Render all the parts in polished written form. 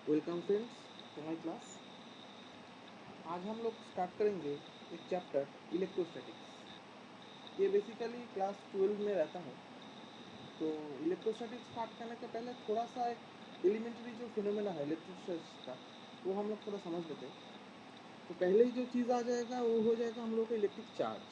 Welcome friends to my class. आज हम लोग स्टार्ट करेंगे एक चैप्टर इलेक्ट्रोस्टैटिक्स। ये बेसिकली क्लास 12 में रहता है। तो इलेक्ट्रोस्टैटिक्स स्टार्ट करने के पहले थोड़ा सा एक एलिमेंट्री जो फिनोमेना है इलेक्ट्रोस्टैटिक्स का वो हम लोग थोड़ा समझ लेते हैं। तो पहले ही जो चीज़ आ जाएगा वो हो जाएगा हम लोग का इलेक्ट्रिक चार्ज।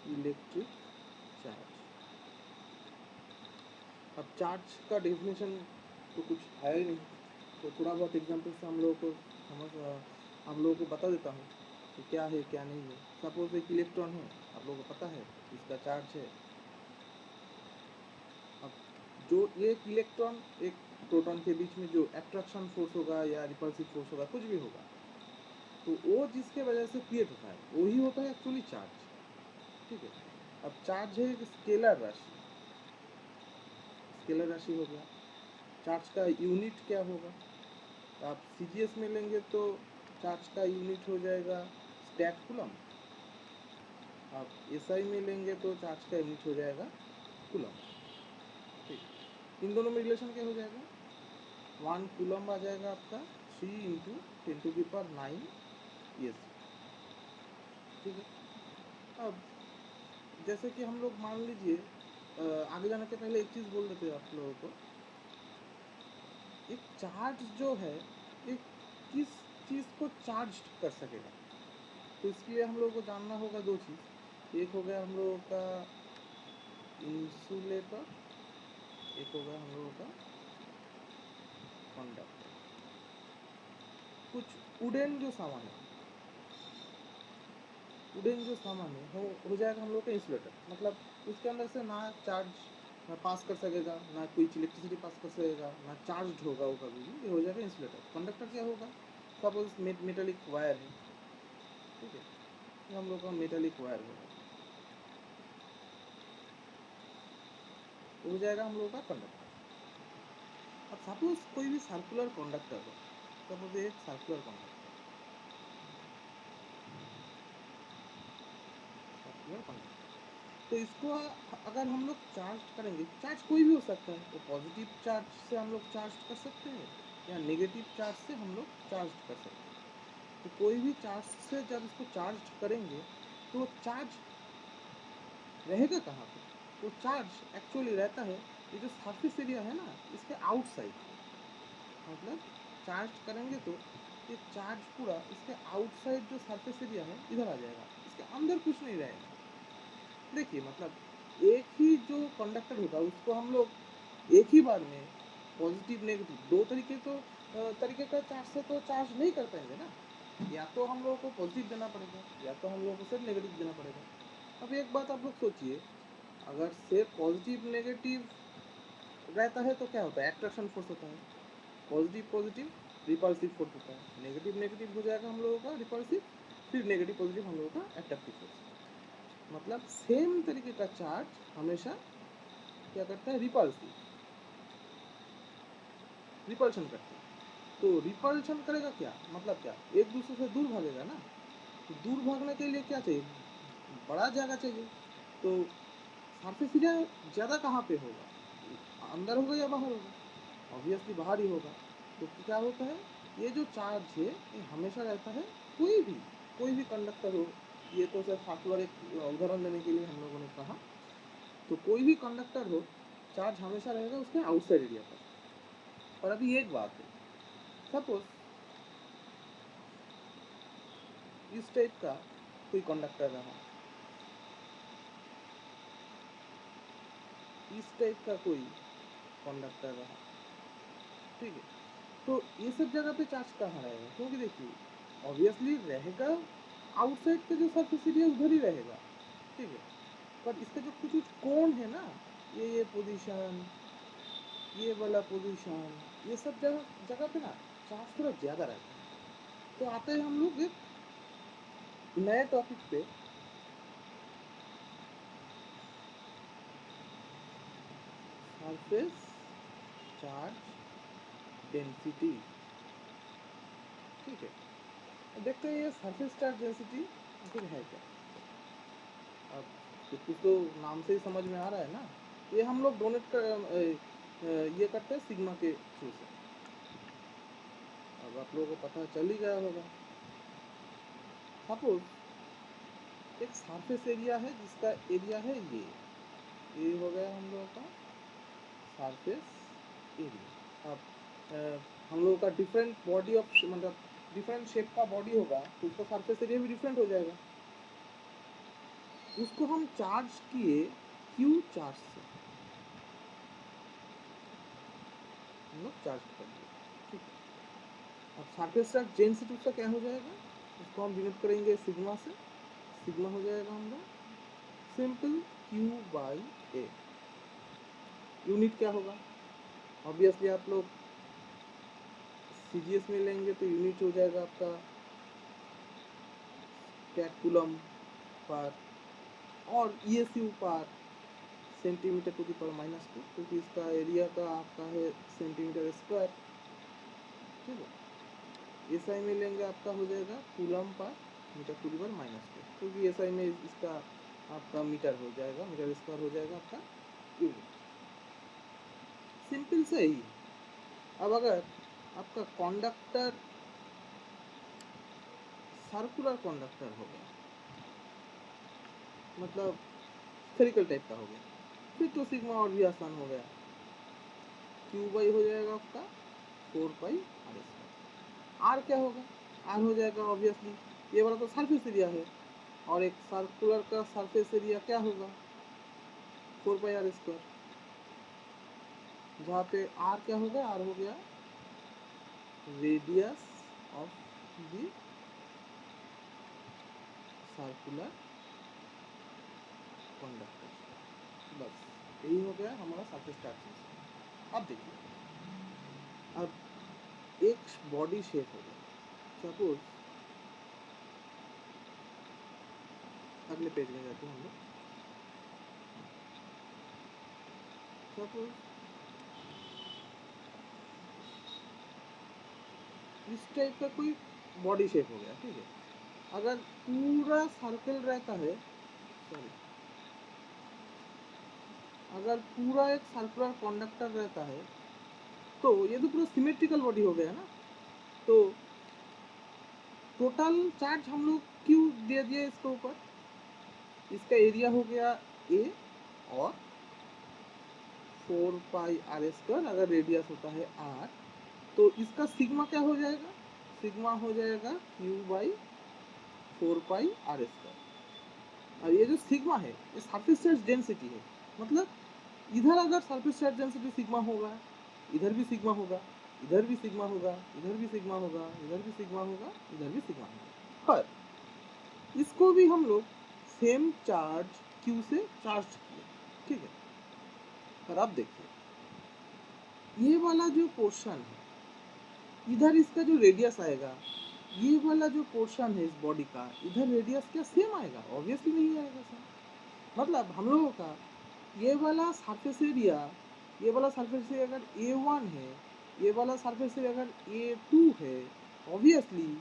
इलेक्ट्रिक चार्ज, अब चार्ज का डेफिनेशन तो कुछ है ही नहीं, तो थोड़ा बहुत एग्जाम्पल से हम लोगों को बता देता हूँ कि क्या है क्या नहीं है। सपोज एक इलेक्ट्रॉन है, आप लोगों को पता है इसका चार्ज है। अब जो एक इलेक्ट्रॉन एक प्रोटॉन के बीच में जो अट्रैक्शन फोर्स होगा या रिपल्सिव फोर्स होगा, कुछ भी होगा, तो वो जिसके वजह से क्रिएट होता है वही होता है एक्चुअली चार्ज। ठीक है। अब चार्ज है एक स्केलर राशि। स्केलर राशि हो गया। चार्ज का यूनिट क्या होगा? आप सीजीएस में लेंगे तो चार्ज का यूनिट हो जाएगा स्टैक कूलम। आप एसआई में लेंगे तो चार्ज का यूनिट हो जाएगा कूलम। ठीक, इन दोनों में रिलेशन क्या हो जाएगा? 1 कूलम आ जाएगा आपका 3 इंटू 10⁹ ES। ठीक है। अब जैसे कि हम लोग मान लीजिए आगे जाने के पहले एक चीज़ बोल देते हैं आप लोगों को। एक चार्ज जो है एक किस चीज़ को चार्ज कर सकेगा, तो इसके लिए हम लोगों को जानना होगा दो चीज़। एक हो गया हम लोगों का इंसुलेटर, एक हो गया हम लोगों का कंडक्टर। कुछ वुडन जो सामान है, वुडन जो सामान है हो जाएगा हम लोग का इंसुलेटर। मतलब उसके अंदर से ना चार्ज पास कर सकेगा, ना कोई इलेक्ट्रिसिटी पास कर सकेगा, ना चार्ज होगा वो कभी भी, ये हो जाएगा इंसुलेटर। कंडक्टर क्या होगा? सपोज मेटेलिक वायर है। ठीक है, ये हम लोग का मेटेलिक वायर होगा, हो जाएगा हम लोग का कंडक्टर। अब सपोज कोई भी सर्कुलर कंडक्टर हो, सपोज एक सर्कुलर कंडक्टर, तो इसको अगर हम लोग चार्ज करेंगे, चार्ज कोई भी हो सकता है, तो पॉजिटिव चार्ज से हम लोग चार्ज कर सकते हैं या नेगेटिव चार्ज से हम लोग चार्ज कर सकते हैं। तो कोई भी चार्ज से जब इसको चार्ज करेंगे तो चार्ज रहेगा कहाँ पे? तो चार्ज एक्चुअली रहता है ये जो सरफेस एरिया है ना, इसके आउटसाइड। मतलब चार्ज करेंगे तो ये चार्ज पूरा इसके आउटसाइड जो सरफेस एरिया है इधर आ जाएगा, इसके अंदर कुछ नहीं रहेगा। देखिए मतलब एक ही जो कंडक्टर होगा उसको हम लोग एक ही बार में पॉजिटिव नेगेटिव दो तरीके का चार्ज से तो चार्ज नहीं कर पाएंगे ना। या तो हम लोगों को पॉजिटिव देना पड़ेगा या तो हम लोगों को सिर्फ नेगेटिव देना पड़ेगा। अब एक बात आप लोग सोचिए, अगर सिर्फ पॉजिटिव नेगेटिव रहता है तो क्या होता है? अट्रैक्शन फोर्स होता है। पॉजिटिव पॉजिटिव रिपल्सिव फोर्स होता है। नेगेटिव नेगेटिव हो जाएगा हम लोगों का रिपल्सिव, फिर नेगेटिव पॉजिटिव हम लोगों का अट्रैक्टिव फोर्स। मतलब सेम तरीके का चार्ज हमेशा क्या करता है? रिपल्शन करता है। तो रिपल्शन करेगा क्या? मतलब क्या? एक दूसरे से दूर भागेगा ना। तो दूर भागने के लिए क्या चाहिए? बड़ा जगह चाहिए। तो सरफेस एरिया ज़्यादा कहाँ पे होगा? अंदर होगा या बाहर होगा? ऑब्वियसली बाहर ही होगा। तो क्या होता है, ये जो चार्ज है ये हमेशा रहता है। कोई भी कंडक्टर हो, ये तो सिर्फ सर्कुलर एक उदाहरण देने के लिए हम लोगों ने कहा। तो कोई भी कंडक्टर हो, चार्ज हमेशा रहेगा उसके आउटसाइड एरिया पर। और अभी एक बात है, सपोज इस टाइप का कोई कंडक्टर रहा, इस टाइप का कोई कंडक्टर रहा। ठीक है, तो ये सब जगह पे चार्ज कहाँ रहेगा? क्योंकि देखिए ऑब्वियसली रहेगा आउटसाइड के जो सरफेस एरिया उधर ही रहेगा। ठीक है, पर इसका जो कुछ कुछ कोण है ना, ये पोजीशन, ये वाला पोजीशन, ये सब जगह जगह पे ना चार्ज थोड़ा ज़्यादा रहता है। तो आते हैं हम लोग एक नए टॉपिक पे, सरफेस चार्ज डेंसिटी। ठीक है, अब देखते हैं ये सरफेस चार्ज डेंसिटी आखिर है क्या। अब कुछ तो नाम से ही समझ में आ रहा है ना। ये हम लोग ये करते हैं सिग्मा के थ्रू से। अब आप लोगों को पता चल ही गया होगा। सपोज एक सरफेस एरिया है जिसका एरिया है ये हो गया हम लोगों का सरफेस एरिया। अब हम लोगों का डिफरेंट बॉडी ऑफ मतलब डिफरेंट शेप का बॉडी होगा तो उसका सरफेस एरिया भी डिफरेंट हो जाएगा। उसको हम चार्ज किए क्यू चार्ज से, हम लोग चार्ज कर दिए, ठीक है। अब सरफेस चार्ज डेंसिटी उसका क्या हो जाएगा, उसको हम डिनोट करेंगे सिग्मा से। सिग्मा हो जाएगा हमारा simple Q by A. Unit क्या होगा, ऑब्वियसली आप लोग सीजीएस में लेंगे तो यूनिट हो जाएगा आपका क्या कूलम पर, और ईएसयू पर सेंटीमीटर टू द पावर -2, क्योंकि इसका एरिया का आपका है सेंटीमीटर स्क्वायर, ठीक है। एसआई में लेंगे आपका हो जाएगा coulomb per metre to the power -2, क्योंकि एसआई में इसका आपका मीटर हो जाएगा, मीटर स्क्वायर हो जाएगा आपका यूनिट। सिंपल से ही। अब अगर आपका कंडक्टर सर्कुलर कंडक्टर हो गया, मतलब स्फेरिकल टाइप का हो गया, फिर तो सिग्मा और भी आसान हो गया। क्यू बाई हो जाएगा आपका 4 पाई आर स्क्वायर। आर क्या होगा, आर हो जाएगा ऑब्वियसली ये वाला तो सरफेस एरिया है, और एक सर्कुलर का सरफेस एरिया क्या होगा 4 पाई आर स्क्वायर, जहाँ पे आर क्या होगा, आर हो गया radius of the circular conductor. बस यही हो गया हमारा सरफेस चार्ज। अब देखिए, अब एक बॉडी शेप हो गया, सपोज अगले पेज में जाते हैं हम लोग। सपोज इस टाइप का कोई बॉडी शेप हो गया, ठीक है। अगर पूरा सर्कल रहता है, सॉरी, अगर पूरा एक सर्कुलर कंडक्टर रहता है तो ये तो पूरा सिमेट्रिकल बॉडी हो गया ना, तो टोटल चार्ज हम लोग क्यों दे दिए इसके ऊपर, इसका एरिया हो गया ए और 4 पाई आर स्क्वायर, अगर रेडियस होता है आर तो इसका सिग्मा क्या हो जाएगा, सिग्मा हो जाएगा q by 4 pi are square. और ये जो सिग्मा है ये सरफेस चार्ज डेंसिटी है, मतलब इधर अगर सरफेस चार्ज डेंसिटी सिग्मा होगा, इधर भी सिग्मा होगा, इधर भी सिग्मा होगा, इधर भी सिग्मा होगा, इधर भी सिग्मा होगा, इधर भी सिग्मा होगा, पर इसको भी हम लोग सेम चार्ज क्यू से चार्ज किए, ठीक है। पर अब देखिए ये वाला जो पोर्शन है, इधर इसका जो रेडियस आएगा, ये वाला जो पोर्शन है इस बॉडी का, इधर रेडियस क्या सेम आएगा, ऑब्वियसली नहीं आएगा सर। मतलब हम लोगों का ये वाला सरफेस एरिया, ये वाला सरफेस एरिया अगर A1 है, ये वाला सरफेस एरिया अगर A2 है, ऑब्वियसली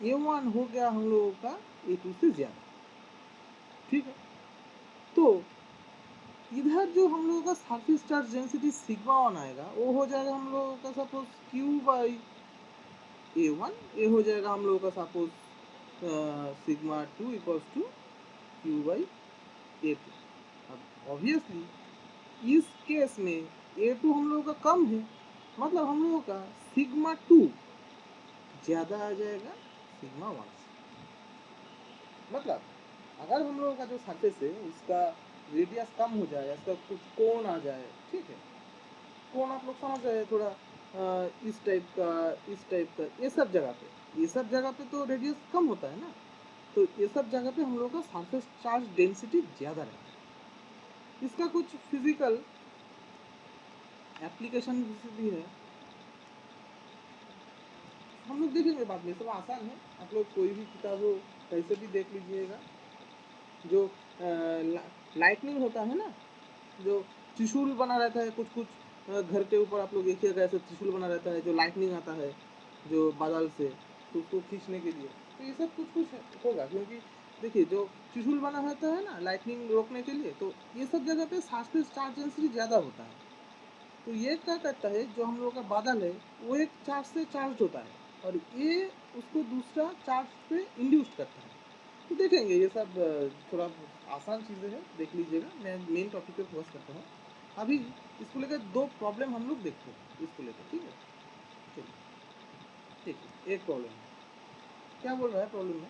A1 हो गया हम लोगों का A2 से ज़्यादा, ठीक है। तो इधर जो हम लोगों का सरफेस चार्ज डेंसिटी सिग्मा 1 आएगा, वो हो जाएगा हम लोगों का सपोज क्यू बाई A1, ये हो जाएगा हम लोगों का suppose sigma 2 equals to q by A2। अब ऑब्वियसली इस केस में A2 हम लोगों का कम है, मतलब हम लोगों का सिग्मा 2 ज़्यादा आ जाएगा सिग्मा 1 से। मतलब अगर हम लोगों का जो सरफेस है उसका रेडियस कम हो जाए, इसका कुछ कोण आ जाए, ठीक है, कोण आप लोग समझ रहे हैं थोड़ा, इस टाइप का, इस टाइप का, ये सब जगह पे तो रेडियस कम होता है ना, तो ये सब जगह पे हम लोग का सरफेस चार्ज डेंसिटी ज़्यादा रहता है। इसका कुछ फिजिकल एप्लीकेशन भी है, हम लोग देखेंगे बाद में, सब आसान है, आप लोग कोई भी किताब हो कैसे भी देख लीजिएगा। जो लाइटनिंग होता है ना, जो त्रिशूल बना रहता है, कुछ कुछ घर के ऊपर आप लोग देखिएगा ऐसे त्रिशूल बना रहता है, जो लाइटनिंग आता है जो बादल से, तो उसको खींचने के लिए, तो ये सब कुछ कुछ होगा, क्योंकि देखिए जो त्रिशूल बना रहता है ना लाइटनिंग रोकने के लिए, तो ये सब जगह पे सरफेस चार्ज डेंसिटी ज़्यादा होता है। तो ये क्या करता है, जो हम लोगों का बादल है वो एक चार्ज से चार्ज होता है और ये उसको दूसरा चार्ज पे इंड्यूस करता है। तो देखेंगे ये सब थोड़ा आसान चीज़ें हैं, देख लीजिएगा। मैं मेन टॉपिक पे फोकस करता हूँ अभी। इसको लेकर दो प्रॉब्लम हम लोग देखते हैं इसको लेकर, ठीक है। चलिए, ठीक है, एक प्रॉब्लम है। क्या बोल रहा है प्रॉब्लम में,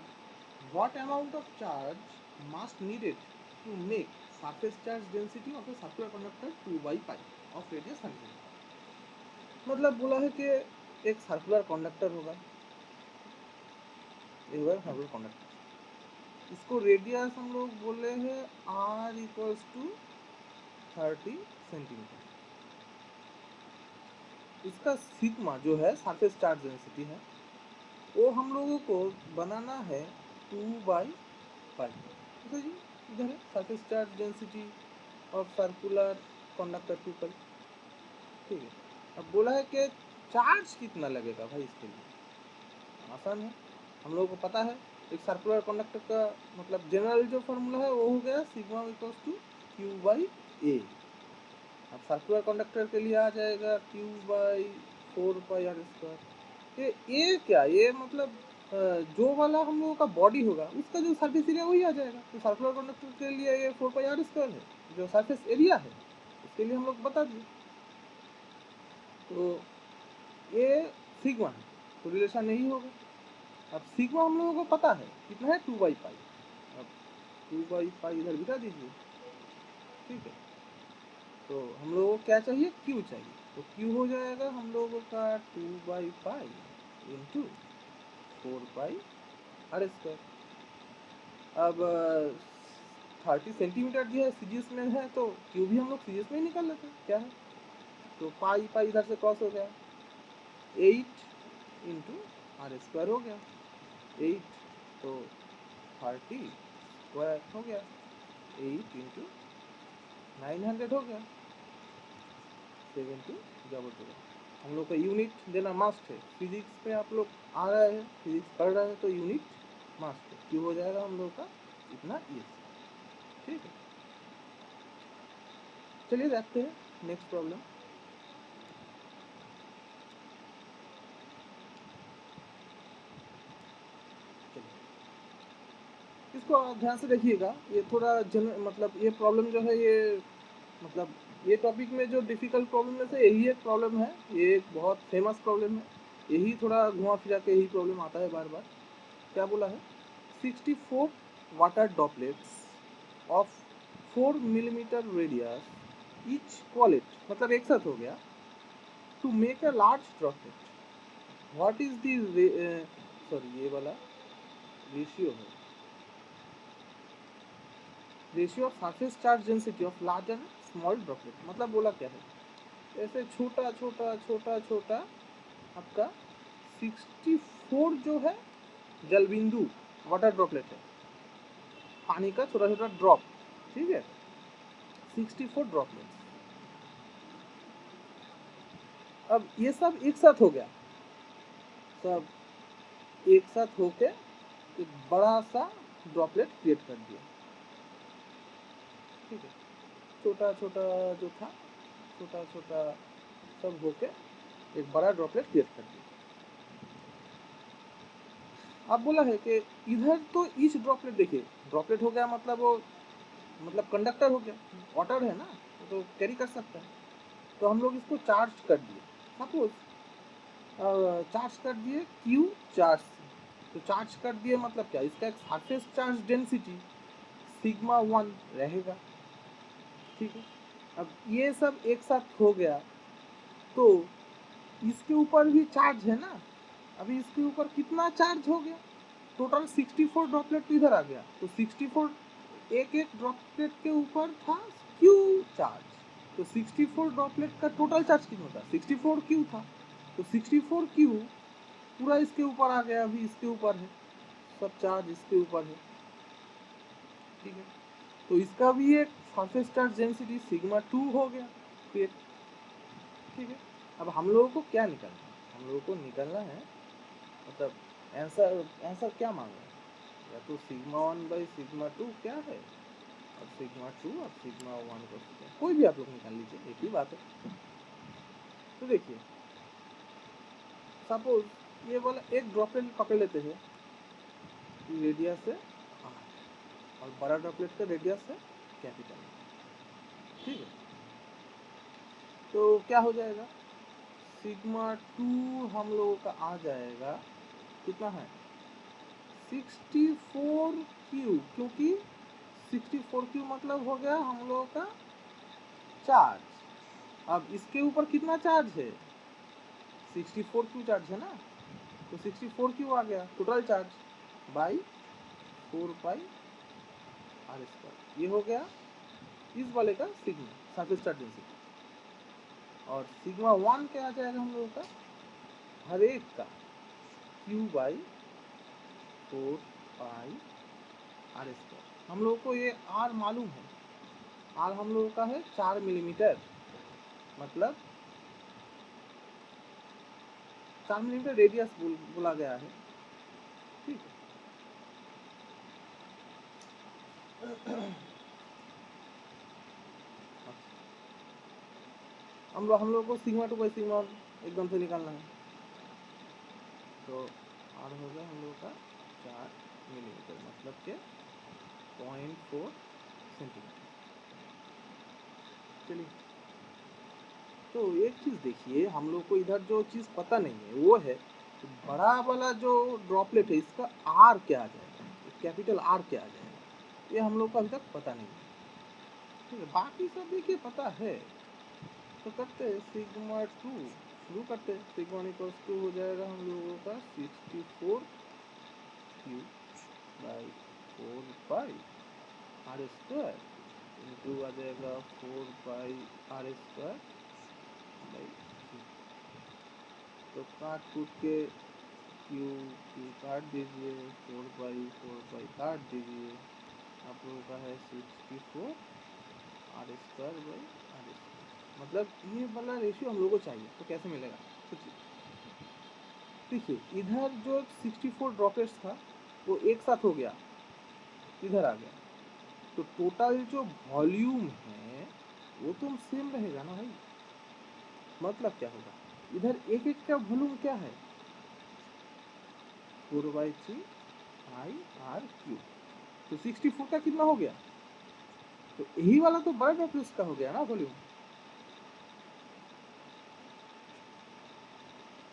what amount of charge must needed to make surface charge density of a circular conductor 2/π of radius 100। मतलब बोला है कि एक सर्कुलर कंडक्टर होगा, ये होगा सर्कुलर कंडक्टर। इसको रेडियस हम लोग बोले हैं r इक्वल्स टू 30 सेंटीमीटर। इसका सिग्मा जो है सरफेस चार्ज डेंसिटी है, वो हम लोगों को बनाना है 2/π। ठीक है जी, इधर है surface charge density of circular conductor people. ठीक है, अब बोला है कि चार्ज कितना लगेगा भाई। इसके लिए आसान है, हम लोगों को पता है एक सर्कुलर कंडक्टर का मतलब जनरल जो फॉर्मूला है वो हो गया सिग्मा इक्वल्स टू Q/A। अब सर्कुलर कंडक्टर के लिए आ जाएगा Q/4πr²। ये क्या, ये मतलब जो वाला हम लोगों का बॉडी होगा उसका जो सरफेस एरिया वही आ जाएगा। तो सर्कुलर कंडक्टर के लिए ये 4πr² है, जो सरफेस एरिया है उसके लिए हम लोग बता दिए। तो ये सिग्मा है, तो रिलेशन नहीं होगा। अब सिग्मा हम लोगों को पता है कितना है 2/π। अब 2/π इधर बिठा दीजिए, ठीक है। तो हम लोगों को क्या चाहिए, Q चाहिए। तो Q हो जाएगा हम लोगों का 2/π इंटू 4πr²। अब 30 सेंटीमीटर दिया है सीजीएस में है, तो Q भी हम लोग सीजीएस में ही निकाल लेते हैं क्या है। तो पाई पाई इधर से क्रॉस हो गया, 8 इंटू r² हो गया 8, तो 30 स्क्वायर हो गया 8 इंटू 900 हो गया 7000। हम लोग का यूनिट देना मस्ट है, फिजिक्स में आप लोग आ रहे हैं, फिजिक्स पढ़ रहे हैं, तो यूनिट मस्ट है। क्यों हो जाएगा हम लोग का इतना ये, ठीक है। चलिए देखते हैं नेक्स्ट प्रॉब्लम। इसको आप ध्यान से देखिएगा, ये थोड़ा मतलब ये प्रॉब्लम जो है ये मतलब ये टॉपिक में जो डिफ़िकल्ट प्रॉब्लम में से यही एक प्रॉब्लम है, ये एक बहुत फेमस प्रॉब्लम है। यही थोड़ा घुमा फिरा के यही प्रॉब्लम आता है बार बार। क्या बोला है, 64 water droplets of 4 millimetre radius each coalesced, मतलब एक साथ हो गया, to make a large droplet. What is the sorry ये वाला रेशियो है, ratio of surface charge density of large and small droplet. मतलब बोला क्या है, ऐसे छोटा छोटा छोटा छोटा आपका 64 जो है जल बिंदु वाटर ड्रॉपलेट है, पानी का छोटा छोटा ड्रॉप, ठीक है। 64 ड्रॉपलेट्स, अब ये सब एक साथ हो गया, सब एक साथ होके एक बड़ा सा ड्रॉपलेट क्रिएट कर दिया, ठीक है। छोटा छोटा जो था, छोटा छोटा सब होके एक बड़ा ड्रॉपलेट क्रिएट कर दिया। अब बोला है कि इधर तो ईच ड्रॉपलेट, देखिए ड्रॉपलेट हो गया मतलब वो मतलब कंडक्टर हो गया, वाटर है ना, तो कैरी कर सकता है। तो हम लोग इसको चार्ज कर दिए, सपोज चार्ज कर दिए Q चार्ज से। तो चार्ज कर दिए मतलब क्या, इसका एक सरफेस चार्ज डेंसिटी सिग्मा 1 रहेगा, ठीक है। अब ये सब एक साथ हो गया, तो इसके ऊपर भी चार्ज है ना। अभी इसके ऊपर कितना चार्ज हो गया, टोटल 64 ड्रॉपलेट तो इधर आ गया, तो 64 एक एक ड्रॉपलेट के ऊपर था Q चार्ज। तो 64 ड्रॉपलेट का टोटल चार्ज कितना था, 64 Q था। तो 64 Q पूरा इसके ऊपर आ गया, अभी इसके ऊपर है, सब चार्ज इसके ऊपर है, ठीक है। तो इसका भी एक सरफेस चार्ज डेंसिटी सिग्मा 2 हो गया फिर, ठीक है। अब हम लोगों को क्या निकालना है, हम लोगों को निकालना है मतलब आंसर क्या मांगा है, या तो सिग्मा 1/σ2 क्या है, और सिग्मा 2 और सिग्मा 1 को कोई भी आप लोग निकाल लीजिए, एक ही बात है। तो देखिए सपोज ये वाला एक ड्रॉपलेट पकड़ लेते हैं, रेडियस है r और बड़ा ड्रॉपलेट का रेडियस है कैपिटल, ठीक है। तो क्या हो जाएगा, सिग्मा 2 हम लोगों का आ जाएगा कितना है 64 क्यू, क्योंकि 64 क्यू मतलब हो गया हम लोगों का चार्ज। अब इसके ऊपर कितना चार्ज है 64 क्यू चार्ज है ना, तो 64 क्यू आ गया total charge by 4 pi are square, ये हो गया इस वाले का सिग्मा सरफेस चार्ज डेंसिटी। और सिग्मा 1 क्या आ जाएगा हम लोगों का हर एक का q by 4 pi are square. हम लोगों को ये आर मालूम है, आर हम लोगों का है 4 मिलीमीटर, मतलब 4 मिलीमीटर रेडियस बोला गया है, ठीक है। हम लोग को सिग्मा 2 बाई सिग्मा एकदम से निकालना है, तो आर हो गया हम लोग का 4 मिलीमीटर, मतलब के 0.4 सेंटीमीटर। चलिए, तो एक चीज़ देखिए, हम लोग को इधर जो चीज़ पता नहीं है वो है बड़ा वाला जो ड्रॉपलेट है इसका आर क्या आ जाएगा, कैपिटल आर क्या आ जाएगा, ये हम लोग को अभी तक पता नहीं है, ठीक है। बाकी सब देखिए पता है, तो करते हैं सिग्मा 2 शुरू करते हैं। सिग्मा इक्वल्स टू हो जाएगा हम लोगों का 64 Q by 4 pi are square into आ जाएगा 4 पाई आर स्क्वायर बाई, तो काट कूट के क्यू क्यू काट दीजिए, 4 पाई काट दीजिए, आप लोगों का है 64 r square by r square. मतलब ये वाला रेशियो हम लोगों को चाहिए, तो कैसे मिलेगा सोचिए। देखिए इधर जो 64 ड्रॉपलेट्स था वो एक साथ हो गया, इधर आ गया, तो टोटल जो वॉल्यूम है वो तो सेम रहेगा ना भाई। मतलब क्या होगा, इधर एक एक का वॉल्यूम क्या है 4/3 आई आर क्यू, तो 64 का कितना हो गया, तो यही वाला तो बड़ा ड्रॉपलेट्स का हो गया ना वॉल्यूम,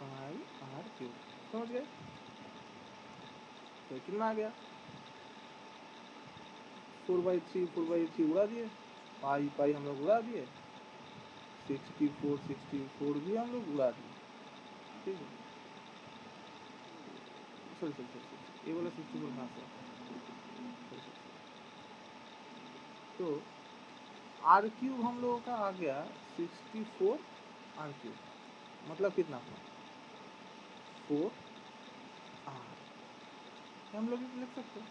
आई आर क्यू, समझ गए। तो कितना आ गया 4/3 उड़ा दिए, पाई पाई हम लोग उड़ा दिए, 64 भी हम लोग उड़ा दिए, ठीक है। सॉरी ये वाला 64 कहाँ से, तो आर क्यूब हम लोगों का आ गया 64 आर क्यूब, मतलब कितना हुआ 4 आर, हम लोग लिख सकते हैं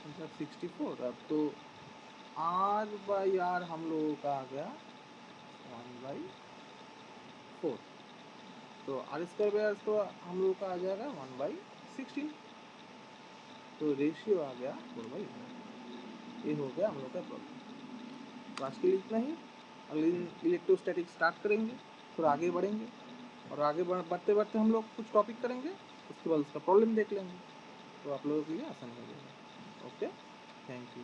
मतलब 64। अब तो आर बाई आर हम लोगों का आ गया 1/4, तो आर स्क्वायर बाई आर तो हम लोगों का आ जाएगा 1/16, तो रेशियो आ गया 4/4। ये हो गया हम लोग का प्रॉब्लम। तो आज के लिए इतना ही, अगले दिन इलेक्ट्रोस्टैटिक स्टार्ट करेंगे, फिर आगे बढ़ेंगे, और आगे बढ़ते बढ़ते हम लोग कुछ टॉपिक करेंगे, उसके बाद उसका प्रॉब्लम देख लेंगे, तो आप लोगों के लिए आसान हो जाएगा। Okay, thank you.